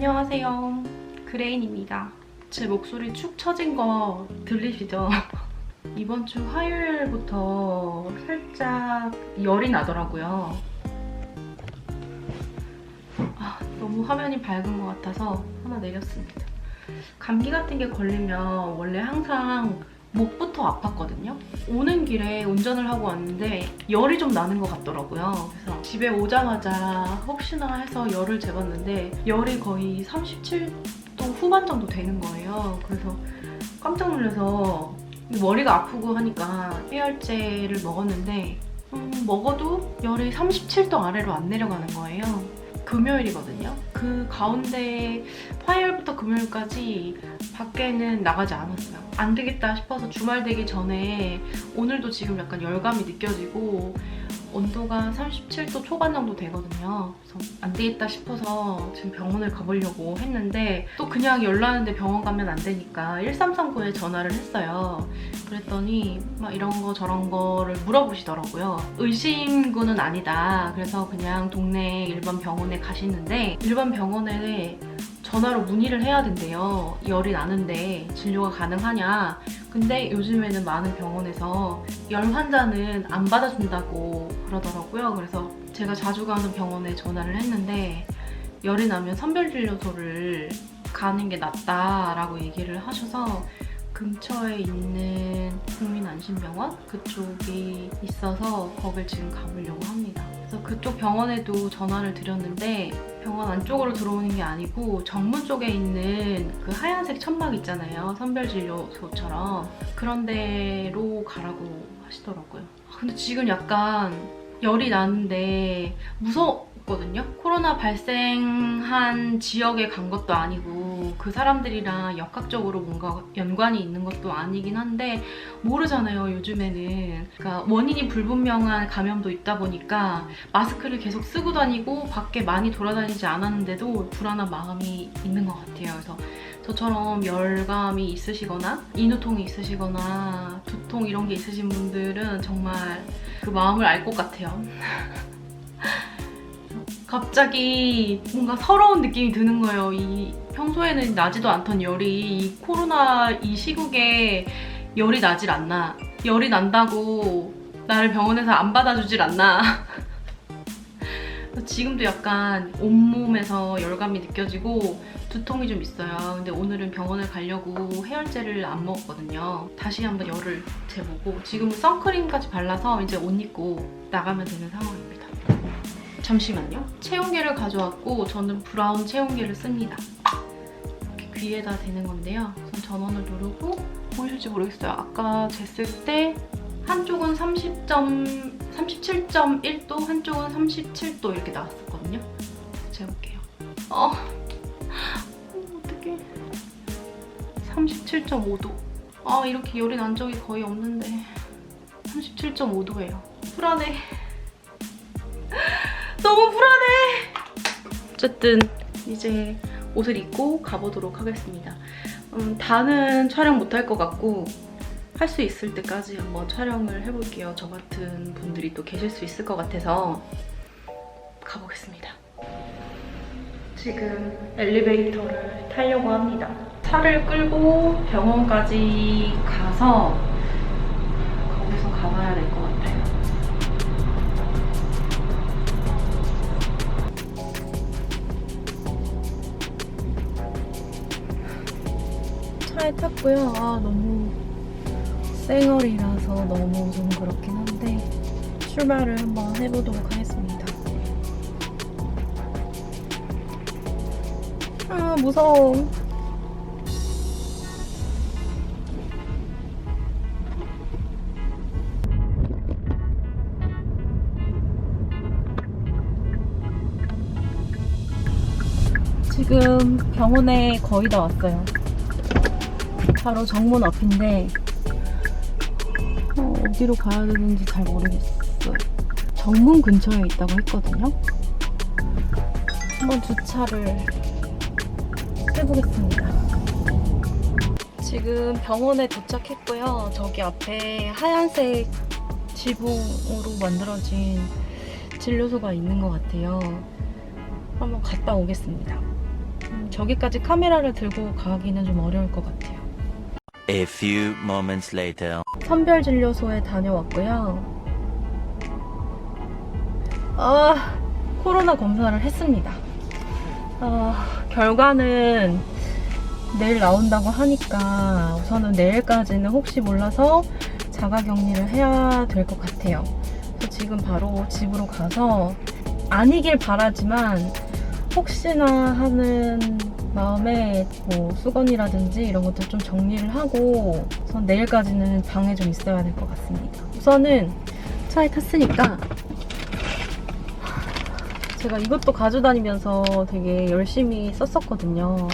안녕하세요. 그레인입니다. 제 목소리 축 처진 거 들리시죠? 이번 주 화요일부터 살짝 열이 나더라고요. 너무 화면이 밝은 것 같아서 하나 내렸습니다. 감기 같은 게 걸리면 원래 항상 목부터 아팠거든요. 오는 길에 운전을 하고 왔는데 열이 좀 나는 것 같더라고요. 그래서 집에 오자마자 혹시나 해서 열을 재봤는데 열이 거의 37도 후반 정도 되는 거예요. 그래서 깜짝 놀라서 머리가 아프고 하니까 해열제를 먹었는데 먹어도 열이 37도 아래로 안 내려가는 거예요. 금요일이거든요. 그 가운데 화요일부터 금요일까지 밖에는 나가지 않았어요. 안 되겠다 싶어서 주말 되기 전에 오늘도 지금 약간 열감이 느껴지고 온도가 37도 초반 정도 되거든요. 그래서 안 되겠다 싶어서 지금 병원을 가보려고 했는데 또 그냥 열 나는데 병원 가면 안 되니까 1339에 전화를 했어요. 그랬더니 막 이런 거 저런 거를 물어보시더라고요. 의심군은 아니다. 그래서 그냥 동네 일반 병원에 가시는데 일반 병원에 전화로 문의를 해야 된대요. 열이 나는데 진료가 가능하냐. 근데 요즘에는 많은 병원에서 열 환자는 안 받아준다고 그러더라고요. 그래서 제가 자주 가는 병원에 전화를 했는데 열이 나면 선별진료소를 가는 게 낫다라고 얘기를 하셔서 근처에 있는 국민안심병원 그쪽이 있어서 거길 지금 가보려고 합니다. 그래서 그쪽 병원에도 전화를 드렸는데 병원 안쪽으로 들어오는 게 아니고 정문 쪽에 있는 그 하얀색 천막 있잖아요. 선별진료소처럼 그런 데로 가라고 하시더라고요. 근데 지금 약간 열이 나는데 무서웠거든요. 코로나 발생한 지역에 간 것도 아니고 그 사람들이랑 역학적으로 뭔가 연관이 있는 것도 아니긴 한데 모르잖아요, 요즘에는. 그러니까 원인이 불분명한 감염도 있다 보니까 마스크를 계속 쓰고 다니고 밖에 많이 돌아다니지 않았는데도 불안한 마음이 있는 것 같아요. 그래서 저처럼 열감이 있으시거나 인후통이 있으시거나 두통 이런 게 있으신 분들은 정말 그 마음을 알 것 같아요. 갑자기 뭔가 서러운 느낌이 드는 거예요. 이 평소에는 나지도 않던 열이 이 코로나 이 시국에 열이 나질 않나. 열이 난다고 나를 병원에서 안 받아주질 않나. 지금도 약간 온몸에서 열감이 느껴지고 두통이 좀 있어요. 근데 오늘은 병원을 가려고 해열제를 안 먹었거든요. 다시 한번 열을 재보고 지금은 선크림까지 발라서 이제 옷 입고 나가면 되는 상황입니다. 잠시만요. 체온계를 가져왔고 저는 브라운 체온계를 씁니다. 이렇게 귀에다 대는 건데요. 우선 전원을 누르고 보이실지 모르겠어요. 아까 쟀을 때 한쪽은 37.1도, 한쪽은 37도 이렇게 나왔었거든요. 재볼게요. 어떡해. 37.5도. 이렇게 열이 난 적이 거의 없는데 37.5도예요. 불안해. 너무 불안해. 어쨌든 이제 옷을 입고 가보도록 하겠습니다. 다는 촬영 못할 것 같고 할 수 있을 때까지 한번 촬영을 해볼게요. 저 같은 분들이 또 계실 수 있을 것 같아서 가보겠습니다. 지금 엘리베이터를 타려고 합니다. 차를 끌고 병원까지 가서 거기서 가봐야 될 것 같아요. 차에 탔고요. 너무 쌩얼이라서 너무 좀 그렇긴 한데 출발을 한번 해보도록 하겠습니다. 무서워. 지금 병원에 거의 다 왔어요. 바로 정문 앞인데 어디로 가야 되는지 잘 모르겠어요. 정문 근처에 있다고 했거든요. 한번 주차를 해보겠습니다. 지금 병원에 도착했고요. 저기 앞에 하얀색 지붕으로 만들어진 진료소가 있는 것 같아요. 한번 갔다 오겠습니다. 저기까지 카메라를 들고 가기는 좀 어려울 것 같아요. A few moments later. 선별진료소에 다녀왔고요. 코로나 검사를 했습니다. 결과는 내일 나온다고 하니까 우선은 내일까지는 혹시 몰라서 자가격리를 해야 될 것 같아요. 그래서 지금 바로 집으로 가서 아니길 바라지만 혹시나 하는 마음에 뭐 수건이라든지 이런 것들 좀 정리를 하고 우선 내일까지는 방에 좀 있어야 될 것 같습니다. 우선은 차에 탔으니까 제가 이것도 가져다니면서 되게 열심히 썼었거든요.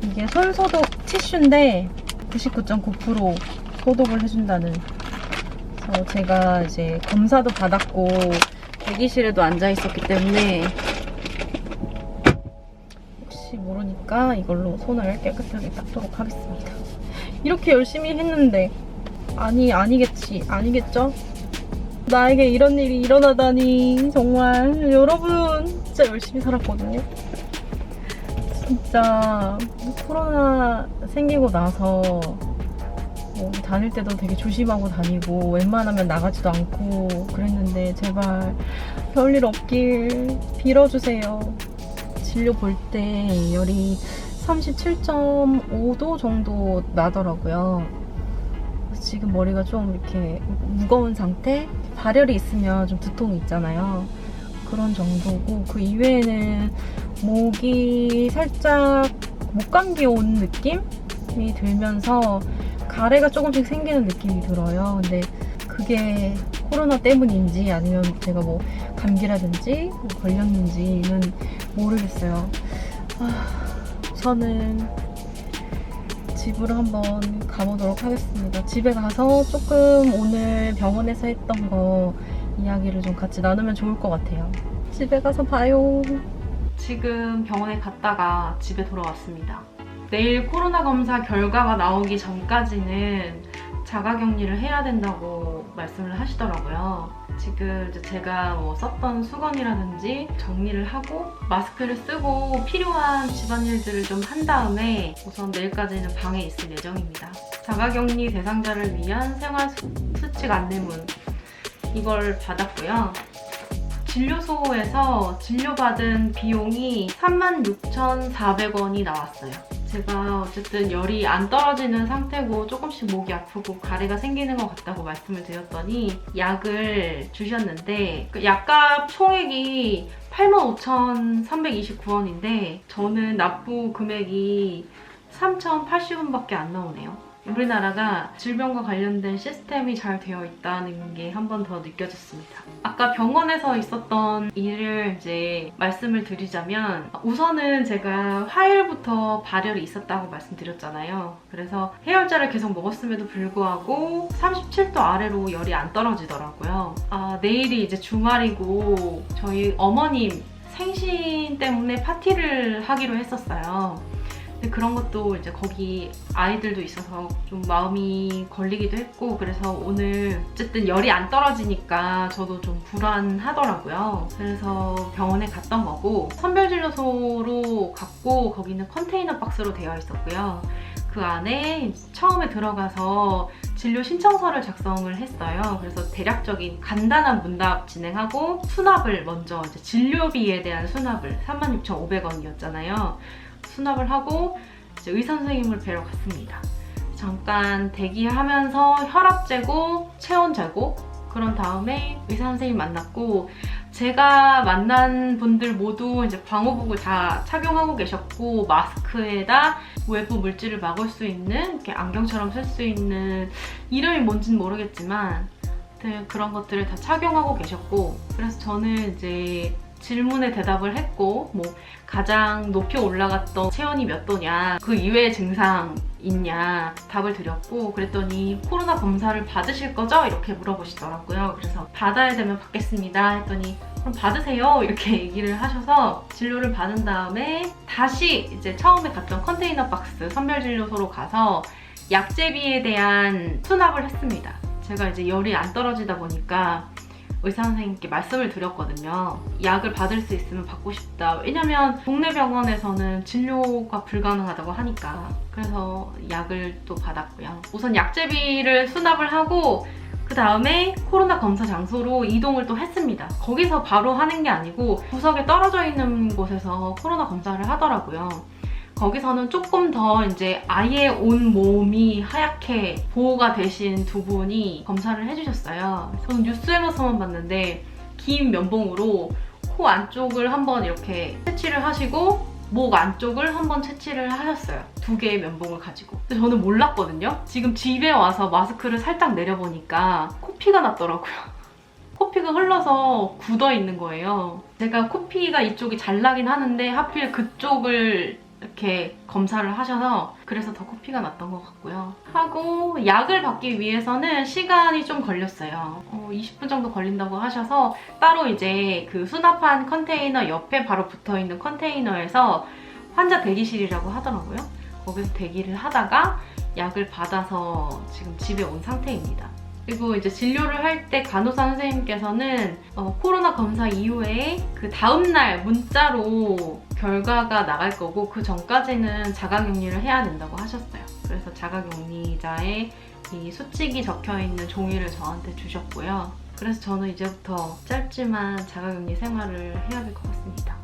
이게 손소독 티슈인데 99.9% 소독을 해준다는. 그래서 제가 이제 검사도 받았고 대기실에도 앉아 있었기 때문에 혹시 모르니까 이걸로 손을 깨끗하게 닦도록 하겠습니다. 이렇게 열심히 했는데 아니겠죠? 나에게 이런 일이 일어나다니. 정말 여러분 진짜 열심히 살았거든요. 진짜 코로나 생기고 나서 뭐 다닐 때도 되게 조심하고 다니고 웬만하면 나가지도 않고 그랬는데 제발 별일 없길 빌어주세요. 진료 볼 때 열이 37.5도 정도 나더라고요. 지금 머리가 좀 이렇게 무거운 상태? 발열이 있으면 좀 두통이 있잖아요. 그런 정도고 그 이외에는 목이 살짝 목감기 온 느낌이 들면서 가래가 조금씩 생기는 느낌이 들어요. 근데 그게 코로나 때문인지 아니면 제가 뭐 감기라든지 뭐 걸렸는지는 모르겠어요. 저는 집으로 한번 가보도록 하겠습니다. 집에 가서 조금 오늘 병원에서 했던 거 이야기를 좀 같이 나누면 좋을 것 같아요. 집에 가서 봐요. 지금 병원에 갔다가 집에 돌아왔습니다. 내일 코로나 검사 결과가 나오기 전까지는 자가격리를 해야 된다고 말씀을 하시더라고요. 지금 이제 제가 뭐 썼던 수건이라든지 정리를 하고 마스크를 쓰고 필요한 집안일들을 좀 한 다음에 우선 내일까지는 방에 있을 예정입니다. 자가격리 대상자를 위한 생활수칙 안내문 이걸 받았고요. 진료소에서 진료받은 비용이 36,400원이 나왔어요. 제가 어쨌든 열이 안 떨어지는 상태고 조금씩 목이 아프고 가래가 생기는 것 같다고 말씀을 드렸더니 약을 주셨는데 그 약값 총액이 85,329원인데 저는 납부 금액이 3,080원밖에 안 나오네요. 우리나라가 질병과 관련된 시스템이 잘 되어 있다는 게 한 번 더 느껴졌습니다. 아까 병원에서 있었던 일을 이제 말씀을 드리자면 우선은 제가 화요일부터 발열이 있었다고 말씀드렸잖아요. 그래서 해열제를 계속 먹었음에도 불구하고 37도 아래로 열이 안 떨어지더라고요. 내일이 이제 주말이고 저희 어머님 생신 때문에 파티를 하기로 했었어요. 근데 그런 것도 이제 거기 아이들도 있어서 좀 마음이 걸리기도 했고 그래서 오늘 어쨌든 열이 안 떨어지니까 저도 좀 불안하더라고요. 그래서 병원에 갔던 거고 선별진료소로 갔고 거기는 컨테이너 박스로 되어 있었고요. 그 안에 처음에 들어가서 진료 신청서를 작성을 했어요. 그래서 대략적인 간단한 문답 진행하고 수납을 먼저 이제 진료비에 대한 수납을 36,500원이었잖아요. 수납을 하고 이제 의사 선생님을 뵈러 갔습니다. 잠깐 대기하면서 혈압 재고, 체온 재고 그런 다음에 의사 선생님 만났고 제가 만난 분들 모두 이제 방호복을 다 착용하고 계셨고 마스크에다 외부 물질을 막을 수 있는 이렇게 안경처럼 쓸 수 있는 이름이 뭔지는 모르겠지만 그런 것들을 다 착용하고 계셨고 그래서 저는 이제 질문에 대답을 했고 뭐 가장 높이 올라갔던 체온이 몇 도냐 그 이외의 증상 있냐 답을 드렸고 그랬더니 코로나 검사를 받으실 거죠? 이렇게 물어보시더라고요. 그래서 받아야 되면 받겠습니다 했더니 그럼 받으세요 이렇게 얘기를 하셔서 진료를 받은 다음에 다시 이제 처음에 갔던 컨테이너 박스 선별진료소로 가서 약제비에 대한 수납을 했습니다. 제가 이제 열이 안 떨어지다 보니까 의사 선생님께 말씀을 드렸거든요. 약을 받을 수 있으면 받고 싶다. 왜냐면 동네 병원에서는 진료가 불가능하다고 하니까. 그래서 약을 또 받았고요. 우선 약제비를 수납을 하고 그 다음에 코로나 검사 장소로 이동을 또 했습니다. 거기서 바로 하는 게 아니고 구석에 떨어져 있는 곳에서 코로나 검사를 하더라고요. 거기서는 조금 더 이제 아예 온 몸이 하얗게 보호가 되신 두 분이 검사를 해주셨어요. 저는 뉴스에서만 봤는데 긴 면봉으로 코 안쪽을 한번 이렇게 채취를 하시고 목 안쪽을 한번 채취를 하셨어요. 2개의 면봉을 가지고. 근데 저는 몰랐거든요. 지금 집에 와서 마스크를 살짝 내려보니까 코피가 났더라고요. 코피가 흘러서 굳어 있는 거예요. 제가 코피가 이쪽이 잘 나긴 하는데 하필 그쪽을 이렇게 검사를 하셔서 그래서 더 코피가 났던 것 같고요. 하고 약을 받기 위해서는 시간이 좀 걸렸어요. 20분 정도 걸린다고 하셔서 따로 이제 그 수납한 컨테이너 옆에 바로 붙어있는 컨테이너에서 환자 대기실이라고 하더라고요. 거기서 대기를 하다가 약을 받아서 지금 집에 온 상태입니다. 그리고 이제 진료를 할 때 간호사 선생님께서는 코로나 검사 이후에 그 다음날 문자로 결과가 나갈 거고 그 전까지는 자가격리를 해야 된다고 하셨어요. 그래서 자가격리자에 이 수칙이 적혀있는 종이를 저한테 주셨고요. 그래서 저는 이제부터 짧지만 자가격리 생활을 해야 될 것 같습니다.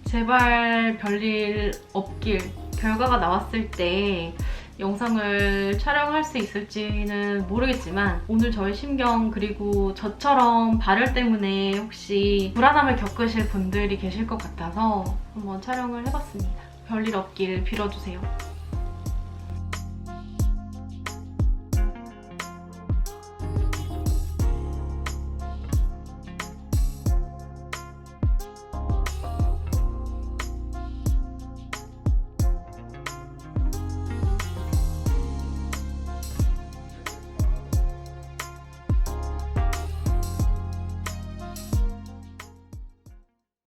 제발 별일 없길. 결과가 나왔을 때 영상을 촬영할 수 있을지는 모르겠지만 오늘 저의 심경 그리고 저처럼 발열 때문에 혹시 불안함을 겪으실 분들이 계실 것 같아서 한번 촬영을 해봤습니다. 별일 없길 빌어주세요.